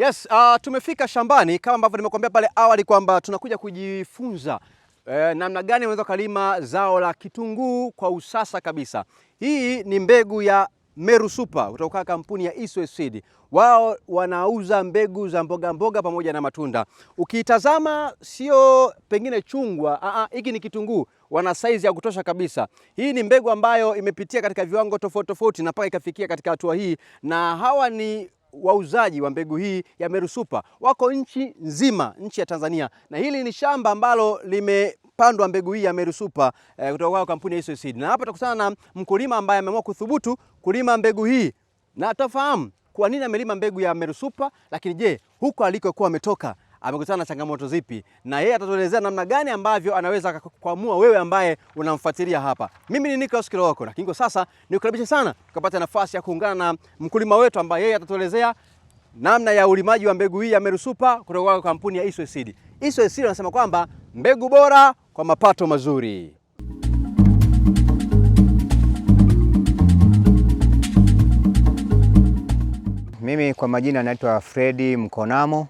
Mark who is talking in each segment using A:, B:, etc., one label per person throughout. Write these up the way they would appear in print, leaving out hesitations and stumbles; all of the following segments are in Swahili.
A: Yes, tumefika shambani kama ambavyo nimekuambia pale awali kwamba tunakuja kujifunza namna gani unaweza kulima zao la kitunguu kwa usasa kabisa. Hii ni mbegu ya Meru Super kutoka kampuni ya Eastway Seed. Wao wanauza mbegu za mboga mboga pamoja na matunda. Ukitazama sio pengine chungwa, hiki ni kitunguu. Wana size ya kutosha kabisa. Hii ni mbegu ambayo imepitia katika viwango tofauti tofauti na mpaka ikafikia katika hatua hii, na hawa ni wauzaji wa mbegu hii ya Meru Super. Wako nchi nzima, nchi ya Tanzania, na hili ni shamba ambalo limepandwa mbegu hii ya Meru Super kutoka kwa kampuni ya Eastway Seed. Na hapa tutakutana na mkulima ambaye ameamua kuthubutu kulima mbegu hii, na atafahamu kwa nini amelima mbegu ya Meru Super, lakini je, huko alikokuwa ametoka amekutana na changamoto zipi, na yeye atatuelezea namna gani ambavyo anaweza kuamua wewe ambaye unamfuatilia hapa. Mimi ni Nicholas Kiloko, na kingo sasa nikukaribisha sana tukapata nafasi ya kuungana na mkulima wetu ambaye yeye atatuelezea namna ya ulimaji wa mbegu hii ya Meru Super kutoka kwa kampuni ya Eastway Seed. Eastway Seed anasema kwamba mbegu bora kwa mapato mazuri.
B: Mimi kwa majina naitwa Fredi Mkonamo,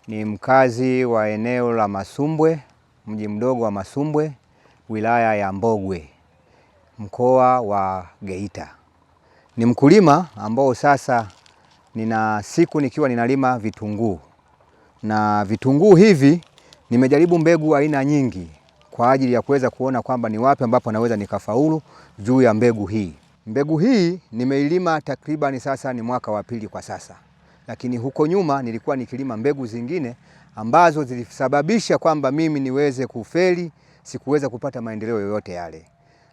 B: ni mkazi wa eneo la Masumbwe, mji mdogo wa Masumbwe, wilaya ya Mbogwe, mkoa wa Geita. Ni mkulima ambao sasa nina siku nikiwa ninalima vitunguu. Na vitunguu hivi nimejaribu mbegu aina nyingi kwa ajili ya kuweza kuona kwamba ni wapi ambapo naweza nikafaulu juu ya mbegu hii. Mbegu hii nimeilima takriban sasa ni mwaka wa pili kwa sasa. Lakini huko nyuma nilikuwa nikilima mbegu zingine ambazo zilisababisha kwamba mimi niweze kufeli, sikuweza kupata maendeleo yoyote yale.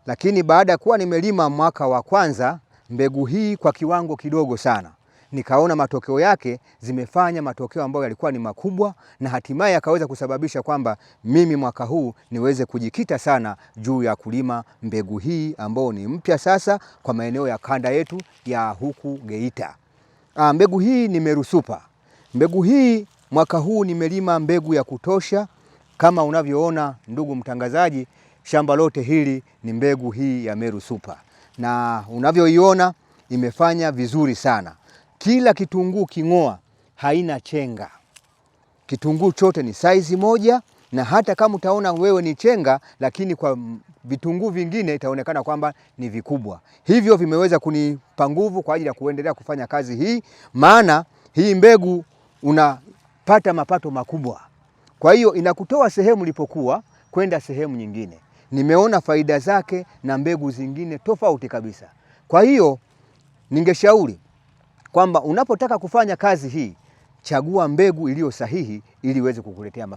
B: Lakini baada ya kuwa nimelima mwaka wa kwanza mbegu hii kwa kiwango kidogo sana, nikaona matokeo yake zimefanya matokeo ambayo yalikuwa ni makubwa, na hatimaye yakaweza kusababisha kwamba mimi mwaka huu niweze kujikita sana juu ya kulima mbegu hii ambayo ni mpya sasa kwa maeneo ya kanda yetu ya huku Geita. Mbegu hii ni Meru Super. Mbegu hii mwaka huu nimelima mbegu ya kutosha. Kama unavyoona ndugu mtangazaji, shamba lote hili ni mbegu hii ya Meru Super. Na unavyoiona imefanya vizuri sana. Kila kitunguu king'oa haina chenga. Kitunguu chote ni size moja, na hata kama utaona wewe ni chenga, lakini kwa vitunguu vingine itaonekana kwamba ni vikubwa. Hivyo vimeweza kunipa nguvu kwa ajili ya kuendelea kufanya kazi hii, maana hii mbegu unapata mapato makubwa. Kwa hiyo inakutoa sehemu ulipokuwa kwenda sehemu nyingine. Nimeona faida zake na mbegu zingine tofauti kabisa. Kwa hiyo ningeshauri kwamba unapotaka kufanya kazi hii, chagua mbegu iliyo sahihi ili iweze kukuletea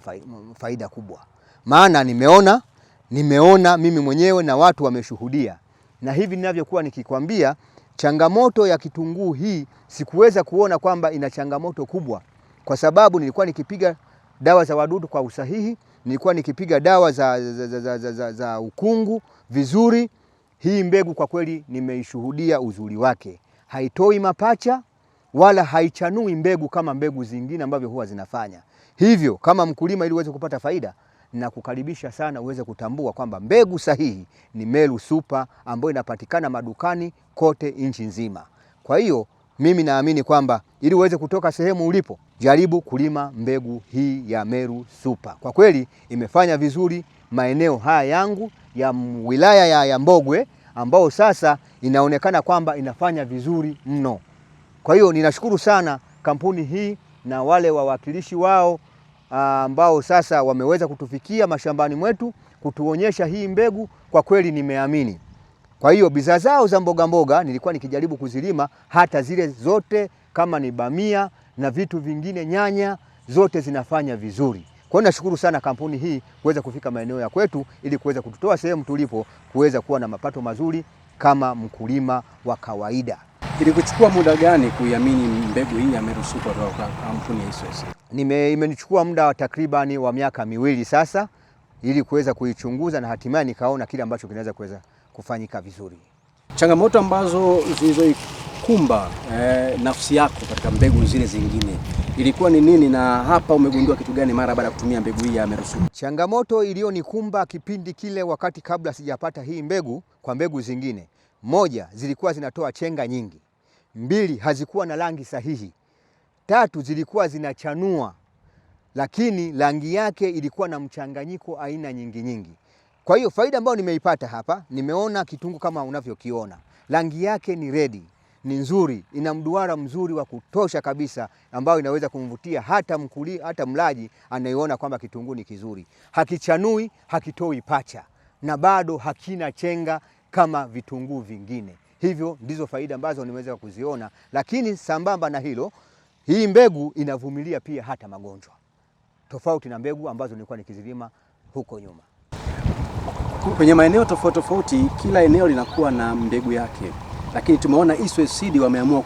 B: faida kubwa. Maana nimeona mimi mwenyewe na watu wameshuhudia. Na hivi ninavyokuwa nikikwambia, changamoto ya kitunguu hii sikuweza kuona kwamba ina changamoto kubwa, kwa sababu nilikuwa nikipiga dawa za wadudu kwa usahihi, nilikuwa nikipiga dawa za ukungu vizuri. Hii mbegu kwa kweli nimeishuhudia uzuri wake. Haitoi mapacha wala haichanui mbegu kama mbegu zingine ambavyo huwa zinafanya. Hivyo kama mkulima, ili uweze kupata faida, na kukaribisha sana uweze kutambua kwamba mbegu sahihi ni Meru Super ambayo inapatikana madukani kote nchi nzima. Kwa hiyo mimi naamini kwamba ili uweze kutoka sehemu ulipo, jaribu kulima mbegu hii ya Meru Super. Kwa kweli imefanya vizuri maeneo haya yangu ya wilaya ya Mbogwe, ambao sasa inaonekana kwamba inafanya vizuri mno. Kwa hiyo ninashukuru sana kampuni hii na wale wawakilishi wao ambao sasa wameweza kutufikia mashambani mwetu kutuonyesha hii mbegu. Kwa kweli nimeamini. Kwa hiyo bidhaa zao za mboga mboga nilikuwa nikijaribu kuzilima, hata zile zote kama ni bamia na vitu vingine, nyanya, zote zinafanya vizuri. Kwa hiyo nashukuru sana kampuni hii kuweza kufika maeneo ya kwetu ili kuweza kututoa sehemu tulipo kuweza kuwa na mapato mazuri kama mkulima wa kawaida.
A: Ilikuchukua muda gani kuiamini mbegu hii ya Meru Super kutoka kampuni ya Eastway Seed?
B: Imenichukua muda wa takribani wa miaka miwili sasa ili kuweza kuichunguza, na hatimaye nikaona kile ambacho kinaweza kuweza kufanyika vizuri.
A: Changamoto ambazo zilizoikumba nafsi yako katika mbegu zile zingine ilikuwa ni nini, na hapa umegundua kitu gani mara baada ya kutumia mbegu hii ya Meru Super?
B: Changamoto iliyonikumba kipindi kile wakati kabla sijapata hii mbegu kwa mbegu zingine, moja, zilikuwa zinatoa chenga nyingi. Mbili, hazikuwa na rangi sahihi. tatu zilikuwa zinachanua, lakini rangi yake ilikuwa na mchanganyiko aina nyingi. Kwa hiyo faida ambayo nimeipata hapa, nimeona kitunguu kama unavyokiona, rangi yake ni redi, ni nzuri, ina mduara mzuri wa kutosha kabisa, ambao inaweza kumvutia hata mlaji anayeona kwamba kitunguu ni kizuri. Hakichanui, hakitoi pacha, na bado hakina chenga kama vitunguu vingine. Hivyo ndizo faida ambazo nimeweza kuziona, lakini sambamba na hilo, hii mbegu inavumilia pia hata magonjwa, tofauti na mbegu ambazo nilikuwa nikizilima huko nyuma.
A: Kwenye maeneo tofauti tofauti, kila eneo linakuwa na mbegu yake, lakini tumeona Iswe Seed wameamua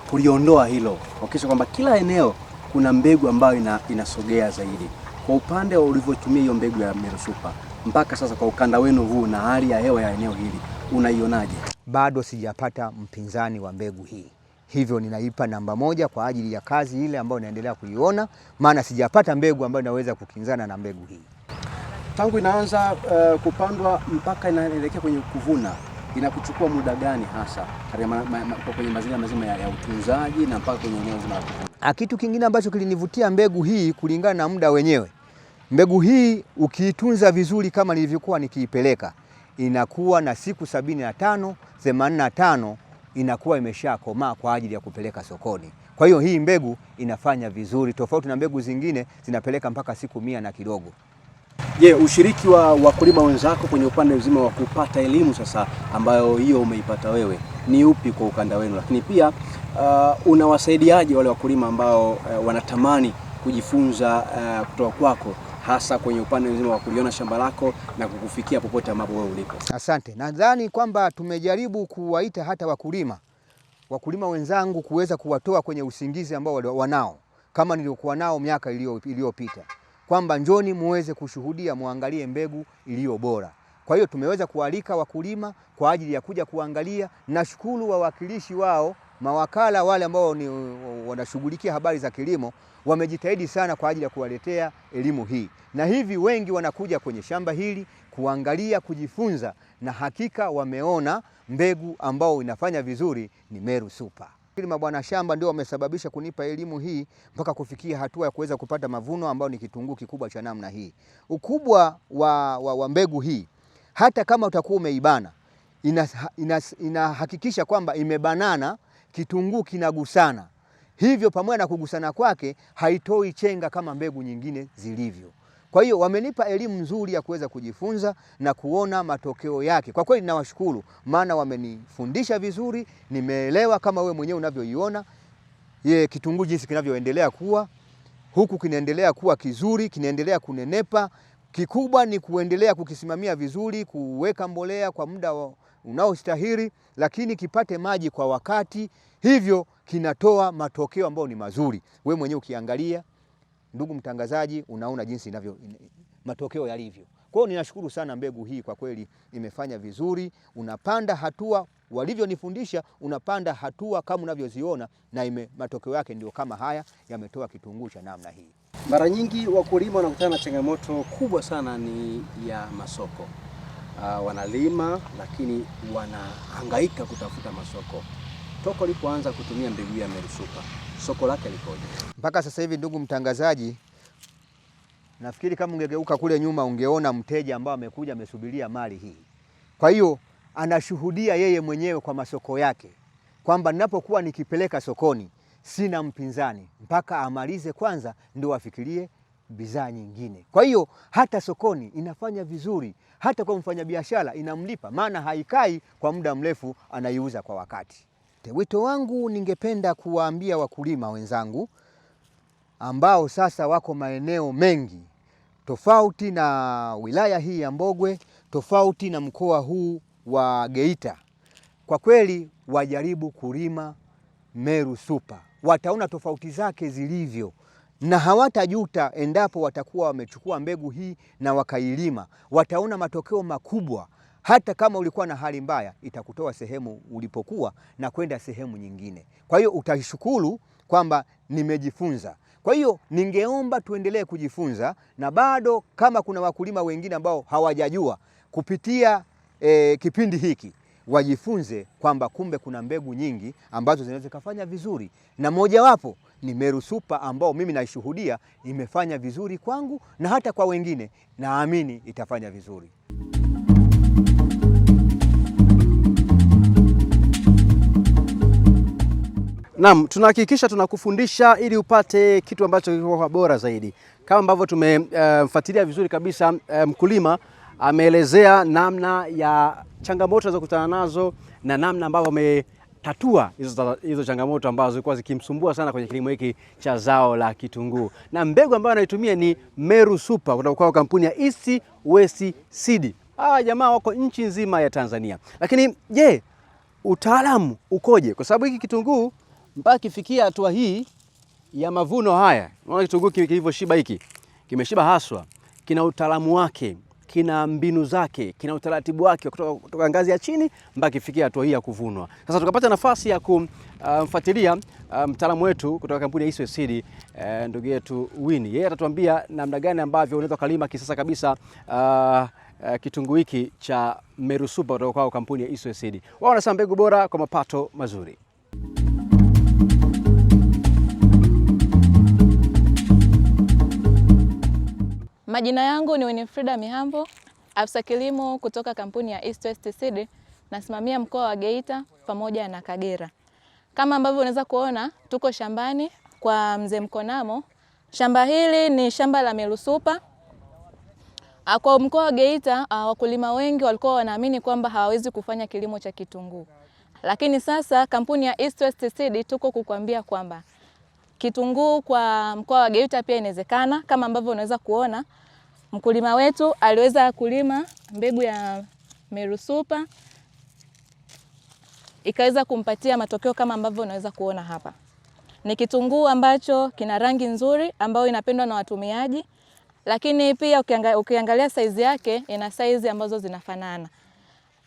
A: kuliondoa hilo, wakisha kwamba kila eneo kuna mbegu ambayo inasogea zaidi. Kwa upande wa ulivyotumia hiyo mbegu ya Meru Super mpaka sasa kwa ukanda wenu huu na hali ya hewa ya eneo hili, unaionaje?
B: Bado sijapata mpinzani wa mbegu hii, hivyo ninaipa namba 1 kwa ajili ya kazi ile ambayo naendelea kuiona, maana sijapata mbegu ambayo inaweza kukinzana na mbegu hii.
A: Tangu inaanza kupandwa mpaka inaelekea kwenye kuvuna, inakuchukua muda gani hasa kwenye mazingira mazima ya utunzaji na mpaka kwenye eneo zima la kuvuna?
B: Kitu kingine ambacho kilinivutia mbegu hii kulingana na muda wenyewe, mbegu hii ukiitunza vizuri kama nilivyokuwa nikiipeleka, inakuwa na siku 75, 85 inakuwa imeshakomaa kwa ajili ya kupeleka sokoni. Kwa hiyo hii mbegu inafanya vizuri, tofauti na mbegu zingine zinapeleka mpaka siku 100 na kidogo.
A: Je, ushiriki wa wakulima wenzako kwenye upande mzima wa kupata elimu sasa ambayo hiyo umeipata wewe ni upi kwa ukanda wenu? Lakini pia unawasaidiaje wale wakulima ambao wanatamani kujifunza kutoka kwako, hasa kwenye upande mzima wa kuliona shamba lako na kukufikia popote ambapo wewe ulipo?
B: Asante. Nadhani kwamba tumejaribu kuwaita hata wakulima wenzangu kuweza kuwatoa kwenye usingizi ambao wanao kama niliokuwa nao miaka iliyopita, kwamba njoni muweze kushuhudia, muangalie mbegu iliyo bora. Kwa hiyo tumeweza kualika wakulima kwa ajili ya kuja kuangalia. Nashukuru wawakilishi wao, mawakala wale ambao wanashughulikia habari za kilimo, wamejitahidi sana kwa ajili ya kuwaletea elimu hii, na hivi wengi wanakuja kwenye shamba hili kuangalia, kujifunza, na hakika wameona mbegu ambao inafanya vizuri ni Meru Super. Mabwana shamba ndio wamesababisha kunipa elimu hii mpaka kufikia hatua ya kuweza kupata mavuno ambao ni kitunguu kikubwa cha namna hii. Ukubwa wa mbegu hii, hata kama utakuwa umeibana, inahakikisha kwamba imebanana, kitunguu kinagusana. Hivyo pamoja na kugusana kwake haitoi chenga kama mbegu nyingine zilivyo. Kwa hiyo wamenipa elimu nzuri ya kuweza kujifunza na kuona matokeo yake. Kwa kweli ninawashukuru, maana wamenifundisha vizuri, nimeelewa kama wewe mwenyewe unavyoiona kitunguu jinsi kinavyoendelea kuwa. Huku kinaendelea kuwa kizuri, kinaendelea kunenepa. Kikubwa ni kuendelea kukisimamia vizuri, kuweka mbolea kwa muda unaostahili, lakini kipate maji kwa wakati. Hivyo kinatoa matokeo ambayo ni mazuri. Wewe mwenyewe ukiangalia, ndugu mtangazaji, unaona jinsi matokeo yalivyo. Kwa hiyo ninashukuru sana mbegu hii, kwa kweli imefanya vizuri. Unapanda hatua walivyonifundisha, unapanda hatua kama unavyoziona, na matokeo yake ndio kama haya, yametoa kitunguu cha namna hii.
A: Mara nyingi wakulima wanakutana na changamoto kubwa sana ni ya masoko. Wanalima lakini wanahangaika kutafuta masoko. Toka ulipoanza kutumia mbegu ya Meru Super, soko lake likoje?
B: Mpaka sasa hivi, ndugu mtangazaji, nafikiri kama ungegeuka kule nyuma ungeona mteja ambao amekuja amesubiria mali hii. Kwa hiyo anashuhudia yeye mwenyewe kwa masoko yake kwamba ninapokuwa nikipeleka sokoni sina mpinzani, mpaka amalize kwanza ndio afikirie bidhaa nyingine. Kwa hiyo hata sokoni inafanya vizuri, hata kwa mfanyabiashara inamlipa, maana haikai kwa muda mrefu, anaiuza kwa wakati. Wito wangu, ningependa kuwaambia wakulima wenzangu ambao sasa wako maeneo mengi tofauti na wilaya hii ya Mbogwe, tofauti na mkoa huu wa Geita, kwa kweli wajaribu kulima Meru Super. Wataona tofauti zake zilivyo, na hawatajuta endapo watakuwa wamechukua mbegu hii na wakailima. Wataona matokeo makubwa. Hata kama ulikuwa na hali mbaya, itakutoa sehemu ulipokuwa na kwenda sehemu nyingine. Kwa hiyo utashukuru kwamba nimejifunza. Kwa hiyo ningeomba tuendelee kujifunza, na bado kama kuna wakulima wengine ambao hawajajua, kupitia kipindi hiki wajifunze kwamba kumbe kuna mbegu nyingi ambazo zinaweza kufanya vizuri, na mojawapo ni Meru Super ambao mimi naishuhudia imefanya vizuri kwangu na hata kwa wengine, naamini itafanya vizuri.
A: Naam, tunahakikisha tunakufundisha ili upate kitu ambacho kiko bora zaidi. Kama ambavyo tumemfuatilia vizuri kabisa, mkulima ameelezea namna ya changamoto anazokutana nazo na namna ambavyo ametatua hizo changamoto ambazo zilikuwa zikimsumbua sana kwenye kilimo hiki cha zao la kitunguu. Na mbegu ambayo anaitumia ni Meru Super kutoka kwa kampuni ya East West Seed. Jamaa wako nchi nzima ya Tanzania. Lakini je, utaalamu ukoje? Kwa sababu hiki kitunguu mpaka kifikia hatua hii ya mavuno haya, unaona kitunguu kilivyoshiba hiki, kimeshiba haswa, kina utaalamu wake, kina mbinu zake, kina utaratibu wake kutoka ngazi ya chini mpaka kifikia hatua hii ya kuvunwa. Sasa tukapata nafasi ya kumfuatilia mtaalamu wetu kutoka kampuni ya East West Seed, ndugu yetu Winnie. Yeye atatuambia namna gani ambavyo unaweza kulima kisasa kabisa kitunguu hiki cha Meru Super kutoka kwa kampuni ya East West Seed. Wao wanasema mbegu bora kwa mapato mazuri.
C: Majina yangu ni Winifrida Mihambo, afisa kilimo kutoka kampuni ya East West Seed, nasimamia mkoa wa Geita pamoja na Kagera. Kama ambavyo unaweza kuona, tuko shambani kwa mzee Mkonamo. Shamba hili ni shamba la Meru Super. Kwa mkoa wa Geita, wakulima wengi walikuwa wanaamini kwamba hawawezi kufanya kilimo cha kitunguu. Lakini sasa kampuni ya East West Seed tuko kukuambia kwamba kitunguu kwa mkoa wa Geita pia inawezekana. Kama ambavyo unaweza kuona, mkulima wetu aliweza kulima mbegu ya Meru Super ikaweza kumpatia matokeo kama ambavyo unaweza kuona hapa. Ni kitunguu ambacho kina rangi nzuri ambayo inapendwa na watumiaji, lakini pia ukiangalia saizi yake ina saizi ambazo zinafanana.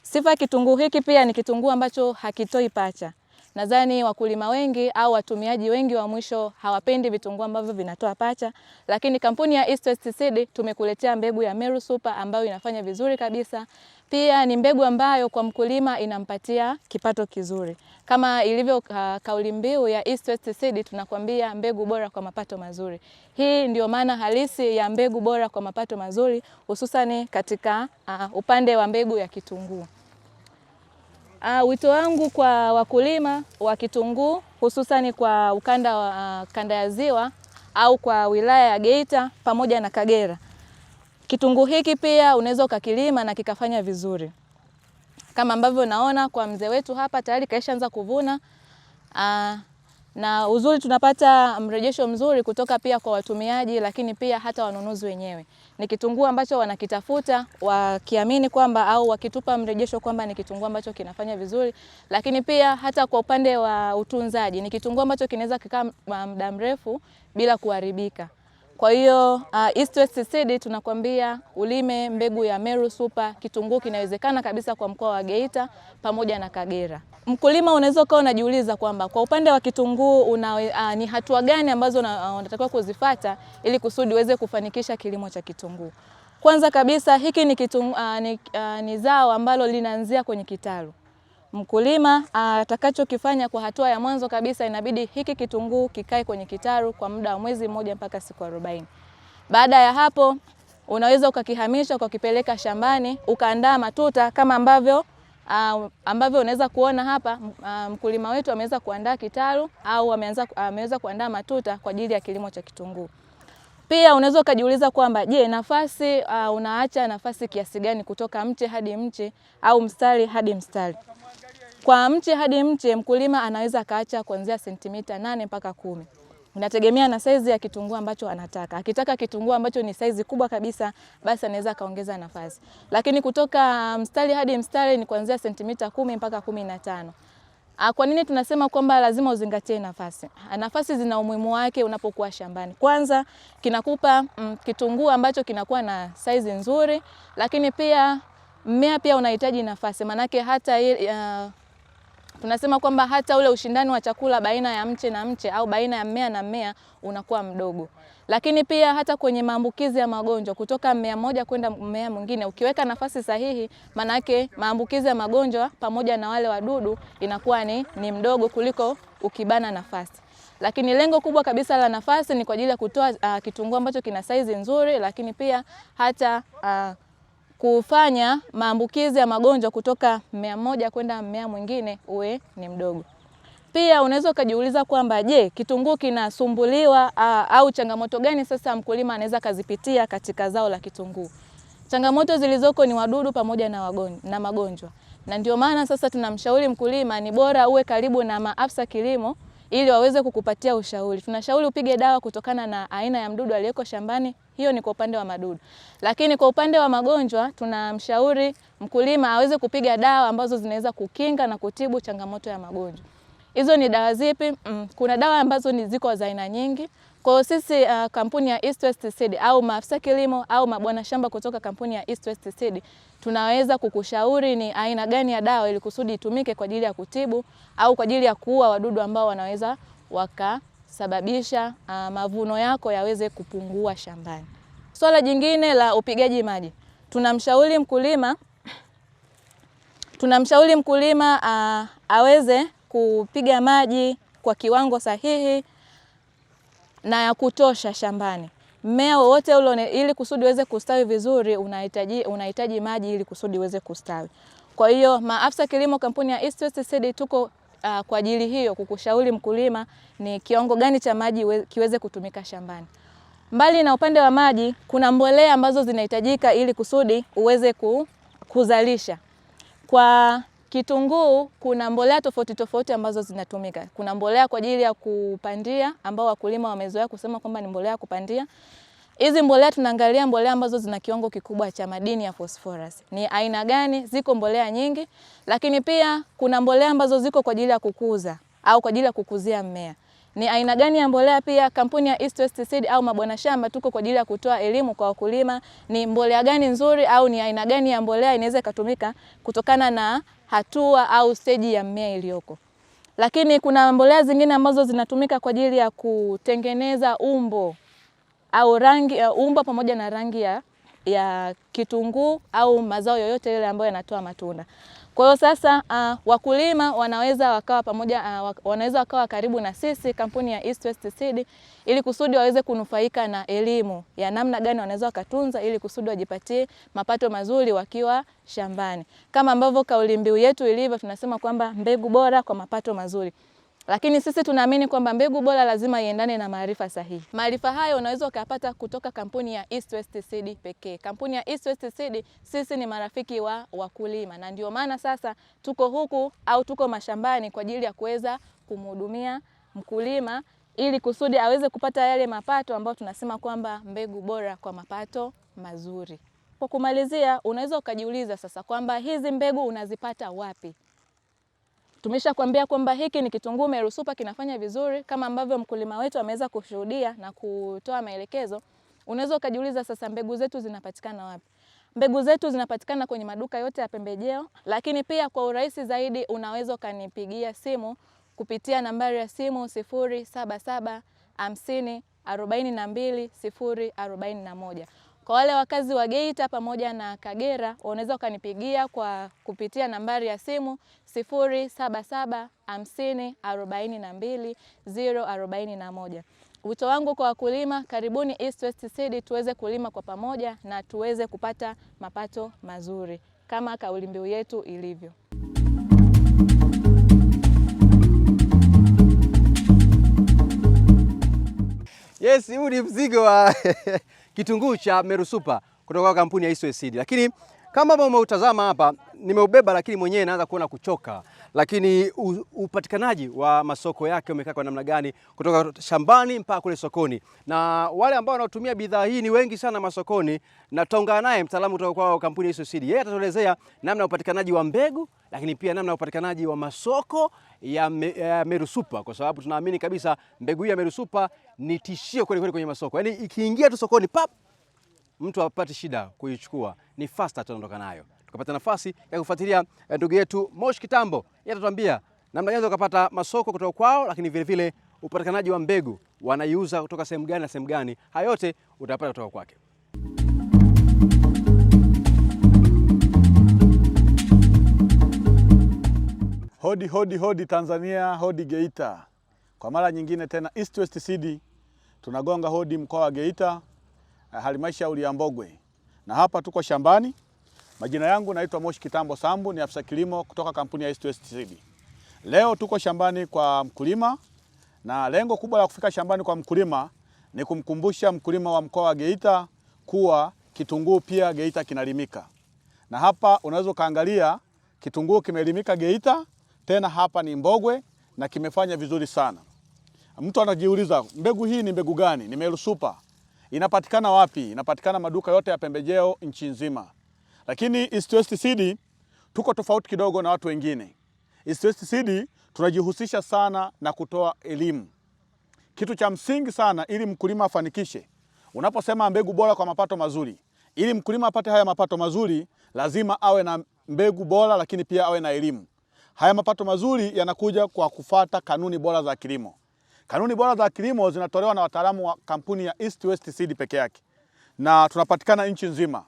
C: Sifa kitunguu hiki pia ni kitunguu ambacho hakitoi pacha. Nadhani wakulima wengi au watumiaji wengi wa mwisho hawapendi vitunguu ambavyo vinatoa pacha, lakini kampuni ya East West Seed tumekuletea mbegu ya Meru Super ambayo inafanya vizuri kabisa. Pia ni mbegu ambayo kwa mkulima inampatia kipato kizuri. Kama ilivyo kauli mbiu ya East West Seed, tunakwambia mbegu bora kwa mapato mazuri. Hii ndio maana halisi ya mbegu bora kwa mapato mazuri, hususani katika upande wa mbegu ya kitunguu. Wito wangu kwa wakulima wa kitunguu hususani kwa ukanda wa kanda ya Ziwa au kwa wilaya ya Geita pamoja na Kagera. Kitunguu hiki pia unaweza ukakilima na kikafanya vizuri. Kama ambavyo naona kwa mzee wetu hapa tayari kaishaanza kuvuna. Na uzuri tunapata mrejesho mzuri kutoka pia kwa watumiaji, lakini pia hata wanunuzi wenyewe. Ni kitunguu ambacho wanakitafuta wakiamini kwamba au wakitupa mrejesho kwamba ni kitunguu ambacho kinafanya vizuri, lakini pia hata kwa upande wa utunzaji ni kitunguu ambacho kinaweza kukaa muda mrefu bila kuharibika. Kwa hiyo East West Seed tunakwambia ulime mbegu ya Meru Super. Kitunguu kinawezekana kabisa kwa mkoa wa Geita pamoja na Kagera. Mkulima unaweza kuwa unajiuliza kwamba kwa upande wa kitunguu ni hatua gani ambazo unatakiwa kuzifuata ili kusudi uweze kufanikisha kilimo cha kitunguu. Kwanza kabisa hiki ni zao ambalo linaanzia kwenye kitalu. Mkulima atakachokifanya kwa hatua ya mwanzo kabisa, inabidi hiki kitunguu kikae kwenye kitalu kwa muda wa mwezi mmoja mpaka siku 40. Baada ya hapo unaweza ukakihamisha ukakipeleka shambani ukaandaa matuta kama ambavyo unaweza kuona hapa. Mkulima wetu ameweza kuandaa kitalu au ameweza kuandaa matuta kwa ajili ya kilimo cha kitunguu. Pia unaweza ukajiuliza kwamba je, nafasi unaacha nafasi kiasi gani kutoka mche hadi mche au mstari hadi mstari? Kwa mche hadi mche mkulima anaweza kaacha kuanzia sentimita 8 mpaka 10. Inategemea na saizi ya kitunguu ambacho anataka. Akitaka kitunguu ambacho ni saizi kubwa kabisa, basi anaweza kaongeza nafasi. Lakini kutoka mstari hadi mstari ni kuanzia sentimita 10 mpaka 15. Kwa nini tunasema kwamba lazima uzingatie nafasi? Nafasi zina umuhimu wake unapokuwa shambani. Kwanza kinakupa kitunguu ambacho kinakuwa na saizi nzuri, lakini pia mmea pia unahitaji nafasi. Manake hata tunasema kwamba hata ule ushindani wa chakula baina ya mche na mche au baina ya mmea na mmea unakuwa mdogo. Lakini pia hata kwenye maambukizi ya magonjwa kutoka mmea mmoja kwenda mmea mwingine, ukiweka nafasi sahihi, maana yake maambukizi ya magonjwa pamoja na wale wadudu inakuwa ni mdogo kuliko ukibana nafasi. Lakini lengo kubwa kabisa la nafasi ni kwa ajili ya kutoa kitunguu ambacho kina saizi nzuri, lakini pia hata kufanya maambukizi ya magonjwa kutoka mmea mmoja kwenda mmea mwingine uwe ni mdogo. Pia unaweza ukajiuliza kwamba je, kitunguu kinasumbuliwa au changamoto gani sasa mkulima anaweza kazipitia katika zao la kitunguu? Changamoto zilizoko ni wadudu pamoja na magonjwa. Na ndio maana sasa tunamshauri mkulima ni bora uwe karibu na maafisa kilimo ili waweze kukupatia ushauri. Tunashauri upige dawa kutokana na aina ya mdudu aliyeko shambani. Hiyo ni kwa upande wa madudu. Lakini kwa upande wa magonjwa tunamshauri mkulima aweze kupiga dawa ambazo zinaweza kukinga na kutibu changamoto ya magonjwa. Hizo ni dawa zipi? Kuna dawa ambazo ziko za aina nyingi. Kwa hiyo sisi kampuni ya East West Seed au maafisa kilimo au mabwana shamba kutoka kampuni ya East West Seed tunaweza kukushauri ni aina gani ya dawa ili kusudi itumike kwa ajili ya kutibu au kwa ajili ya kuua wadudu ambao wanaweza wakasababisha mavuno yako yaweze kupungua shambani. Swala jingine la upigaji maji. Tunamshauri mkulima aweze kupiga maji kwa kiwango sahihi na ya kutosha shambani. Mmea wowote ule ili kusudi uweze kustawi vizuri unahitaji maji ili kusudi uweze kustawi. Kwa hiyo maafisa kilimo kampuni ya East West Seed tuko kwa ajili hiyo kukushauri mkulima ni kiwango gani cha maji kiweze kutumika shambani. Mbali na upande wa maji, kuna mbolea ambazo zinahitajika ili kusudi uweze kuzalisha. Kwa kitunguu kuna mbolea tofauti tofauti ambazo zinatumika. Kuna mbolea kwa ajili ya kupandia ambao wakulima wamezoea kusema kwamba ni mbolea ya kupandia. Hizi mbolea tunaangalia mbolea ambazo zina kiwango kikubwa cha madini ya phosphorus. Ni aina gani? Ziko mbolea nyingi, lakini pia kuna mbolea ambazo ziko kwa ajili ya kukuza au kwa ajili ya kukuzia mmea. Ni aina gani ya mbolea? Pia kampuni ya East West Seed au mabwana shamba tuko kwa ajili ya kutoa elimu kwa wakulima, ni mbolea gani nzuri au ni aina gani ya mbolea inaweza kutumika kutokana na hatua au stage ya mmea iliyoko. Lakini kuna mbolea zingine ambazo zinatumika kwa ajili ya kutengeneza umbo au rangi umbo pamoja na rangi ya kitunguu au mazao yoyote yale ambayo yanatoa matunda. Kwa hiyo sasa wakulima wanaweza wakawa karibu na sisi kampuni ya East West Seed ili kusudi waweze kunufaika na elimu ya namna gani wanaweza wakatunza ili kusudi wajipatie mapato mazuri wakiwa shambani. Kama ambavyo kauli mbiu yetu ilivyo, tunasema kwamba mbegu bora kwa mapato mazuri. Lakini sisi tunaamini kwamba mbegu bora lazima iendane na maarifa sahihi. Maarifa hayo unaweza ukapata kutoka kampuni ya East West Seed pekee. Kampuni ya East West Seed sisi ni marafiki wa wakulima na ndio maana sasa tuko huku au tuko mashambani kwa ajili ya kuweza kumhudumia mkulima ili kusudi aweze kupata yale mapato ambayo tunasema kwamba mbegu bora kwa mapato mazuri. Kwa kumalizia, unaweza ukajiuliza sasa kwamba hizi mbegu unazipata wapi? Tumeshakwambia kwamba hiki ni kitunguu Meru Super kinafanya vizuri kama ambavyo mkulima wetu ameweza kushuhudia na kutoa maelekezo. Unaweza ukajiuliza sasa mbegu zetu zinapatikana wapi? Mbegu zetu zinapatikana kwenye maduka yote ya pembejeo, lakini pia kwa urahisi zaidi unaweza ukanipigia simu kupitia nambari ya simu 077 50 42 041. Kwa wale wakazi wa Geita pamoja na Kagera, unaweza ukanipigia kwa kupitia nambari ya simu 077 50 42 041. Wito wangu kwa wakulima, karibuni East West Seed tuweze kulima kwa pamoja na tuweze kupata mapato mazuri kama kauli mbiu yetu ilivyo.
A: Yes, huu ni mzigo wa kitunguu cha Meru Super kutoka kwa kampuni ya East West Seed. Lakini kama ambavyo umeutazama hapa, nimeubeba lakini mwenyewe naanza kuona kuchoka. Lakini upatikanaji wa masoko yake umekaa kwa namna gani kutoka shambani mpaka kule sokoni. Na wale ambao wanatumia bidhaa hii ni wengi sana masokoni, na tutaungana naye mtaalamu kutoka kwa kampuni ya East West Seed. Yeye atatuelezea namna ya upatikanaji wa mbegu, lakini pia namna ya upatikanaji wa masoko ya Meru Super, kwa sababu tunaamini kabisa mbegu hii ya Meru Super ni tishio kweli kweli kwenye masoko. Yaani ikiingia tu sokoni pap, mtu hapati shida kuichukua, ni faster tunaondoka nayo. Tukapata nafasi ya kufuatilia ndugu yetu Moshi Kitambo, yeye atatuambia namna gani ukapata masoko kutoka kwao, lakini vile vile upatikanaji wa mbegu, wanaiuza kutoka sehemu gani na sehemu gani, hayo yote utapata kutoka kwake.
D: Hodi hodi hodi Tanzania, hodi Geita. Kwa mara nyingine tena East West Seed tunagonga hodi mkoa wa Geita, halmashauri ya Mbogwe. Na hapa tuko shambani. Majina yangu naitwa Moshi Kitambo Sambu, ni afisa kilimo kutoka kampuni ya East West Seed. Leo tuko shambani kwa mkulima, na lengo kubwa la kufika shambani kwa mkulima ni kumkumbusha mkulima wa mkoa wa Geita kuwa kitunguu pia Geita kinalimika. Na hapa unaweza kaangalia kitunguu kimelimika Geita, tena hapa ni Mbogwe na kimefanya vizuri sana. Mtu anajiuliza, mbegu hii ni mbegu gani? Ni Meru Super. Inapatikana wapi? Inapatikana maduka yote ya pembejeo nchi nzima. Lakini East West Seed tuko tofauti kidogo na watu wengine. East West Seed tunajihusisha sana na kutoa elimu. Kitu cha msingi sana ili mkulima afanikishe. Unaposema mbegu bora kwa mapato mazuri, ili mkulima apate haya mapato mazuri, lazima awe na mbegu bora, lakini pia awe na elimu. Haya mapato mazuri yanakuja kwa kufuata kanuni bora za kilimo. Kanuni bora za kilimo zinatolewa na wataalamu wa kampuni ya East West Seed peke yake. Na tunapatikana nchi nzima.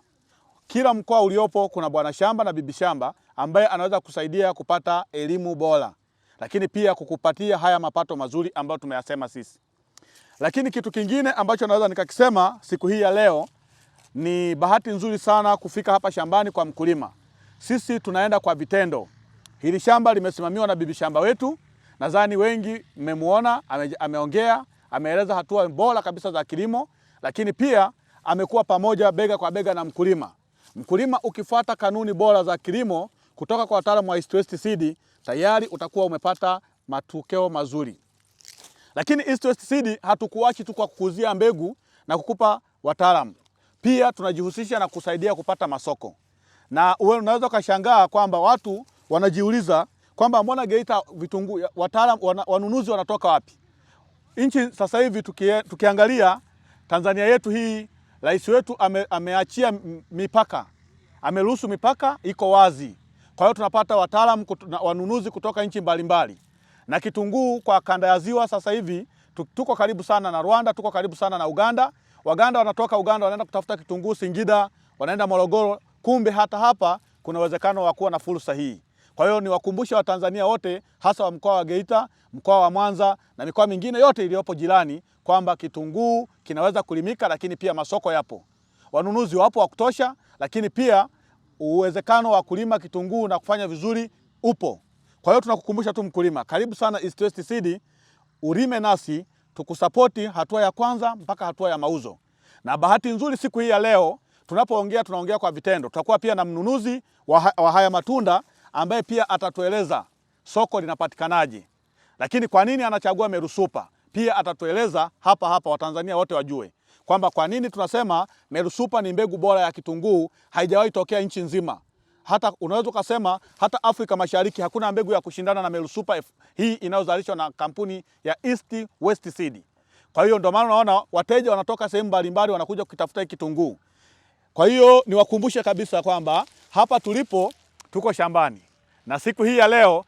D: Kila mkoa uliopo kuna bwana shamba na bibi shamba ambaye anaweza kusaidia kupata elimu bora, lakini pia kukupatia haya mapato mazuri ambayo tumeyasema sisi. Lakini kitu kingine ambacho naweza nikakisema siku hii ya leo, ni bahati nzuri sana kufika hapa shambani kwa mkulima. Sisi tunaenda kwa vitendo. Hili shamba limesimamiwa na bibi shamba wetu. Nadhani wengi mmemuona, ameongea, ameeleza hatua bora kabisa za kilimo, lakini pia amekuwa pamoja bega kwa bega na mkulima. Mkulima ukifuata kanuni bora za kilimo kutoka kwa wataalamu wa East West Seed, tayari utakuwa umepata matokeo mazuri. Lakini East West Seed hatukuachi tu kwa kukuzia mbegu na kukupa wataalamu. Pia tunajihusisha na kusaidia kupata masoko. Na unaweza kushangaa kwamba watu wanajiuliza kwamba mbona Geita vitunguu wataalamu wanunuzi wanatoka wapi? Nchi sasa hivi tukiangalia Tanzania yetu hii, rais wetu ameachia mipaka. Ameruhusu mipaka iko wazi. Kwa hiyo tunapata wataalamu wanunuzi kutoka nchi mbalimbali. Na kitunguu kwa kanda ya Ziwa sasa hivi tuko karibu sana na Rwanda, tuko karibu sana na Uganda. Waganda wanatoka Uganda wanaenda kutafuta kitunguu Singida, wanaenda Morogoro. Kumbe hata hapa kuna uwezekano wa kuwa na fursa hii. Kwa hiyo niwakumbushe Watanzania wote, hasa wa mkoa wa Geita, mkoa wa Mwanza na mikoa mingine yote iliyopo jirani, kwamba kitunguu kinaweza kulimika, lakini pia masoko yapo. Wanunuzi wapo wa kutosha, lakini pia uwezekano wa kulima kitunguu na kufanya vizuri upo. Kwa hiyo tunakukumbusha tu mkulima, karibu sana East West Seed, ulime nasi, tukusapoti hatua ya kwanza mpaka hatua ya mauzo. Na bahati nzuri siku hii ya leo, tunapoongea tunaongea kwa vitendo. Tutakuwa pia na mnunuzi wa haya matunda ambaye pia atatueleza soko linapatikanaje. Lakini kwa nini anachagua Meru Super? Pia atatueleza hapa Watanzania wote wajue kwamba kwa nini tunasema Meru Super ni mbegu bora ya kitunguu, haijawahi tokea nchi nzima. Hata unaweza kusema hata Afrika Mashariki hakuna mbegu ya kushindana na Meru Super hii inayozalishwa na kampuni ya East West Seed. Kwa hiyo ndio maana unaona wateja wanatoka sehemu mbalimbali wanakuja kutafuta kitunguu. Kwa hiyo niwakumbushe kabisa kwamba hapa tulipo tuko shambani. Na siku hii ya leo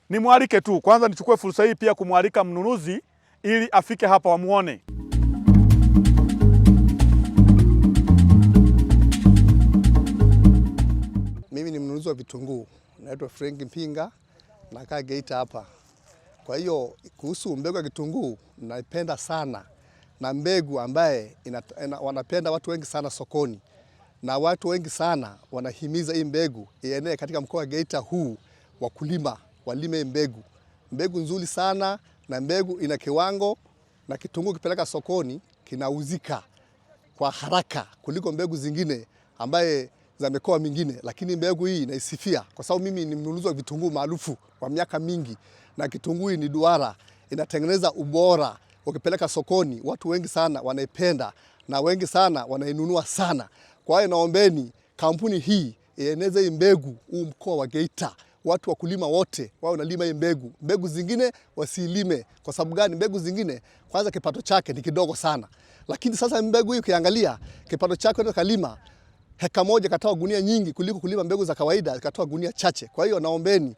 D: nimwalike tu, kwanza nichukue fursa hii pia kumwalika mnunuzi ili afike hapa wamuone.
E: Mimi ni mnunuzi wa vitunguu, naitwa Frank Mpinga, nakaa Geita hapa. Kwa hiyo kuhusu mbegu ya kitunguu naipenda sana, na mbegu ambaye wanapenda watu wengi sana sokoni, na watu wengi sana wanahimiza hii mbegu ienee katika mkoa wa Geita huu. Wakulima walime mbegu nzuri sana, na mbegu ina kiwango, na kitunguu kipeleka sokoni kinauzika kwa haraka kuliko mbegu zingine ambaye za mikoa mingine. Lakini mbegu hii naisifia kwa sababu mimi ni mnunuzi wa vitunguu maarufu kwa miaka mingi, na kitunguu ni duara, inatengeneza ubora. Ukipeleka sokoni watu wengi sana wanaipenda na wengi sana wanainunua sana. Kwa hiyo naombeni kampuni hii ieneze hii mbegu huu mkoa wa Geita. Watu wakulima wote wao wanalima hii mbegu. Mbegu zingine wasilime. Kwa sababu gani? Mbegu zingine kwanza kipato chake ni kidogo sana. Lakini sasa mbegu hii ukiangalia kipato chake unaweza kalima heka moja katoa gunia nyingi kuliko kulima mbegu za kawaida katoa gunia chache. Kwa hiyo naombeni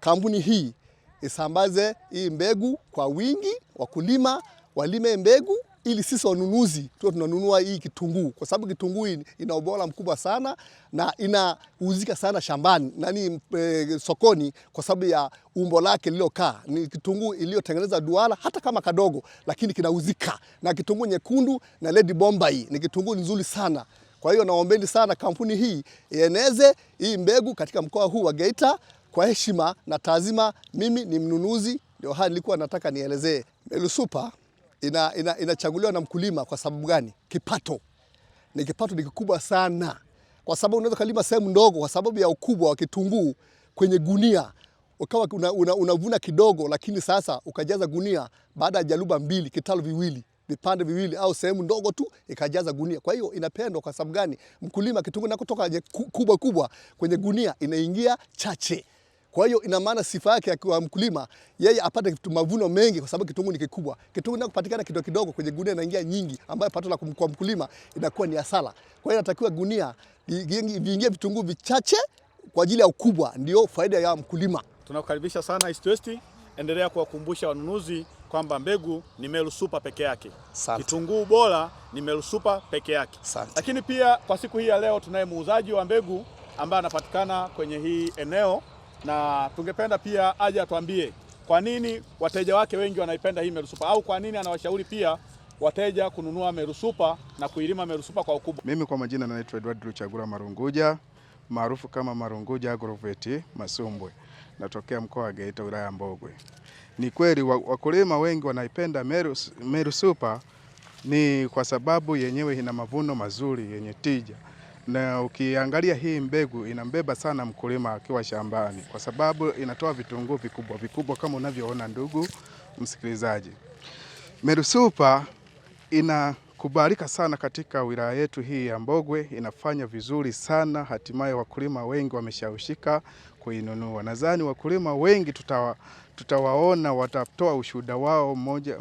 E: kampuni hii isambaze hii mbegu kwa wingi, wakulima walime mbegu ili sisi wanunuzi tuwe tunanunua hii kitunguu, kwa sababu kitunguu ina ubora mkubwa sana na inauzika sana shambani sokoni, kwa sababu ya umbo lake lilokaa. Ni kitunguu iliyotengeneza duara hata kama kadogo, lakini kinauzika. Na kitunguu nyekundu na Lady Bombay ni kitunguu nzuri sana. Kwa hiyo naombeni sana kampuni hii ieneze hii mbegu katika mkoa huu wa Geita. Kwa heshima na taazima, mimi ni mnunuzi, ndio haya nilikuwa nataka nielezee. Meru Super inachaguliwa na mkulima kwa sababu gani? Kipato ni kikubwa sana, kwa sababu unaweza kulima sehemu ndogo kwa sababu ya ukubwa wa kitunguu kwenye gunia, ukawa unavuna kidogo, lakini sasa ukajaza gunia baada ya jaluba 2, kitalu viwili, vipande viwili au sehemu ndogo tu ikajaza gunia. Kwa hiyo inapendwa kwa sababu gani? Mkulima kitunguu na kutoka kubwa kwenye gunia inaingia chache. Kwa hiyo ina maana sifa yake kwa mkulima, yeye apate mavuno mengi kwa sababu kitunguu ni kikubwa. Kitunguu inakupatikana kidogo kwenye gunia inaingia nyingi, ambayo pato la kwa mkulima inakuwa ni hasara. Kwa hiyo inatakiwa gunia viingie vitunguu vichache kwa ajili ya ukubwa, ndio faida ya mkulima.
D: Tunakukaribisha sana East West. Endelea kuwakumbusha wanunuzi kwamba mbegu ni Meru Super peke yake. Kitunguu bora ni Meru Super peke yake. Lakini pia kwa siku hii ya leo tunaye muuzaji wa mbegu ambaye anapatikana kwenye hii eneo, na tungependa pia aje atuambie kwa nini wateja wake wengi wanaipenda hii Meru Super, au kwa nini anawashauri pia wateja kununua Meru Super na kuilima Meru Super kwa ukubwa.
F: Mimi kwa majina naitwa Edward Luchagula Marunguja, maarufu kama Marunguja Agrovet Masumbwe. Natokea mkoa wa Geita, wilaya ya Mbogwe. Ni kweli wakulima wengi wanaipenda Meru Super ni kwa sababu yenyewe ina mavuno mazuri yenye tija. Na ukiangalia hii mbegu inambeba sana mkulima akiwa shambani, kwa sababu inatoa vitunguu vikubwa kama unavyoona ndugu msikilizaji. Meru Super inakubalika sana katika wilaya yetu hii ya Mbogwe, inafanya vizuri sana, hatimaye wakulima wengi wameshawishika kuinunua. Nadhani wakulima wengi tutawaona watatoa ushuhuda wao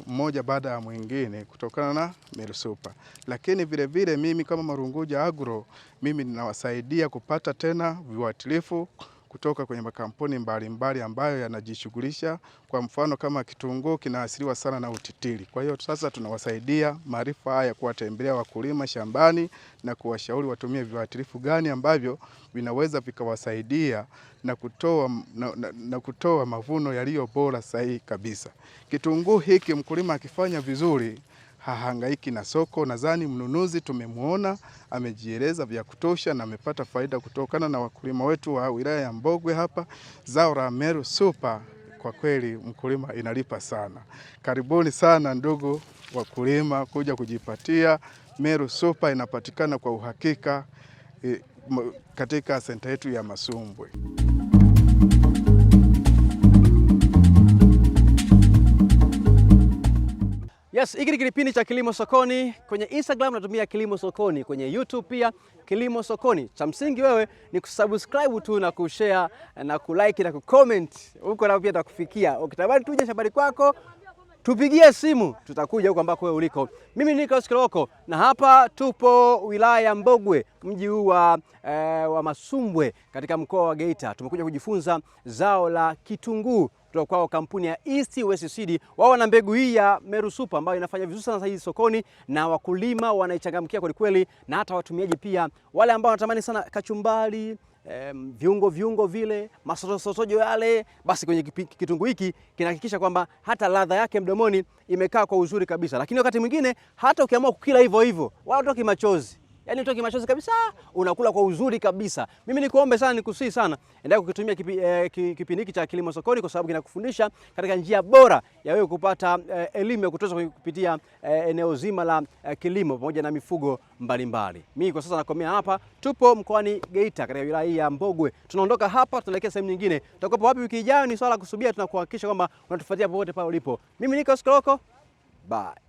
F: mmoja baada ya mwingine kutokana na Meru Super. Lakini vile vile mimi kama Marunguja Agro, mimi ninawasaidia kupata tena viuatilifu kutoka kwenye makampuni mbalimbali ambayo yanajishughulisha. Kwa mfano kama kitunguu kinaasiliwa sana na utitiri. Kwa hiyo sasa tunawasaidia maarifa haya, kuwatembelea wakulima shambani na kuwashauri watumie viuatilifu gani ambavyo vinaweza vikawasaidia na kutoa mavuno yaliyo bora sahihi kabisa. Kitunguu hiki mkulima akifanya vizuri hahangaiki na soko. Nadhani mnunuzi tumemuona amejieleza vya kutosha na amepata faida kutokana na wakulima wetu wa wilaya ya Mbogwe hapa. Zao la Meru Super kwa kweli mkulima inalipa sana. Karibuni sana ndugu wakulima kuja kujipatia Meru Super, inapatikana kwa uhakika katika senta yetu ya Masumbwe.
A: Yes, hiki ni kipindi cha Kilimo Sokoni. Kwenye Instagram natumia Kilimo Sokoni, kwenye YouTube pia Kilimo Sokoni. Cha msingi wewe ni kusubscribe tu na kushare na kulike na kucomment. Huko na pia takufikia. Ukitamani tuje shambani kwako, tupigie simu, tutakuja huko ambako wewe uliko. Mimi ni Nicholas Kiloko na hapa tupo wilaya ya Mbogwe, mji huu wa Masumbwe katika mkoa wa Geita. Tumekuja kujifunza zao la kitunguu kutoka kwa kampuni ya East West Seed. Wao wana mbegu hii ya Meru Super ambayo inafanya vizuri sana hizi sokoni, na wakulima wanaichangamkia kweli kweli, na hata watumiaji pia wale ambao wanatamani sana kachumbari, viungo vile, masotojo yale, basi kwenye kitunguu hiki kinahakikisha kwamba hata ladha yake mdomoni imekaa kwa uzuri kabisa. Lakini wakati mwingine hata ukiamua kukila hivyo wala utoki machozi. Yaani utoki machozi kabisa, unakula kwa uzuri kabisa. Mimi nikuombe sana, nikusii sana, endelea kukitumia kipindi hiki cha Kilimo Sokoni, kwa sababu kinakufundisha katika njia bora ya wewe kupata elimu ya kutosha kupitia eneo zima la kilimo pamoja na mifugo mbalimbali. Mimi kwa sasa nakomea hapa. Tupo mkoani Geita katika wilaya ya Mbogwe. Tunaondoka hapa tunaelekea sehemu nyingine. Tutakuwa wapi wiki ijayo ni swala kusubia, tunakuhakikisha kwamba unatufuatia popote pale ulipo. Mimi niko Kiloko. Bye.